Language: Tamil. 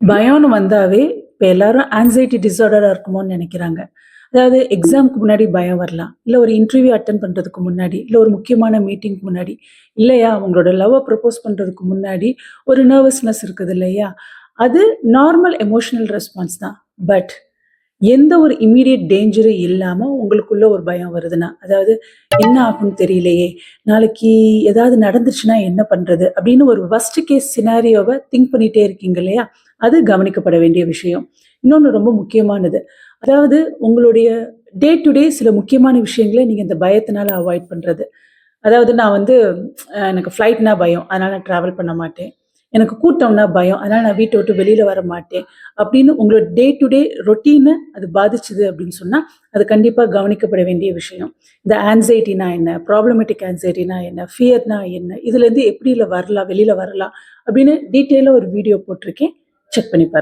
பயம்னு வந்தாவே, இப்ப எல்லாரும் ஆங்சைட்டி டிஸார்டரா இருக்குமோன்னு நெனைக்கிறாங்க. அதாவது எக்ஸாம்க்கு முன்னாடி பயம் வரலாம். இல்ல ஒரு இன்டர்வியூ அட்டெண்ட் பண்றதுக்கு முன்னாடி, இல்ல ஒரு முக்கியமான மீட்டிங்க்கு முன்னாடி, இல்லையா உங்களோட லவ்வ ப்ரப்போஸ் பண்றதுக்கு முன்னாடி ஒரு நர்வஸ்னஸ் இருக்குது இல்லையா? அது நார்மல் எமோஷனல் ரெஸ்பான்ஸ் தான். பட் எந்த ஒரு இம்மீடியேட் டேஞ்சரும் இல்லாம உங்களுக்குள்ள ஒரு பயம் வருதுன்னா, அதாவது என்ன ஆகும்னு தெரியலையே! நாளைக்கு ஏதாவது நடந்துச்சுன்னா என்ன பண்றது? அப்படின்னு ஒரு வொர்ஸ்ட் கேஸ் சினாரியோவ திங்க் பண்ணிட்டே இருக்கீங்க இல்லையா? அது கவனிக்கப்பட வேண்டிய விஷயம். இன்னொன்னு ரொம்ப முக்கியமானது. அதாவது உங்களுடைய டே டு டே சில முக்கியமான விஷயங்கள நீங்க இந்த பயத்தினால அவாய்ட் பண்றது. அதாவது நான் வந்து எனக்கு ஃப்ளைட்னா பயம். அதனால நான் டிராவல் பண்ண மாட்டேன். எனக்கு கூட்டம்னா பயம். அதனால நான் வீட்ட விட்டு வெளியில வர மாட்டேன். அப்படின்னு உங்களோட டே டு டே ரொட்டீன அது பாதிச்சுது அப்படின்னு சொன்னா, அது கண்டிப்பா கவனிக்கப்பட வேண்டிய விஷயம். இந்த ஆங்சைட்டினா என்ன? ப்ராப்ளமேட்டிக் ஆங்சைட்டினா என்ன? ஃபியர்னா என்ன? இதுலேருந்து எப்படி வரலாம், வெளியில வரலாம் அப்படின்னு டீட்டெயிலா ஒரு வீடியோ போட்டிருக்கேன். செக் பண்ணி பாருங்க.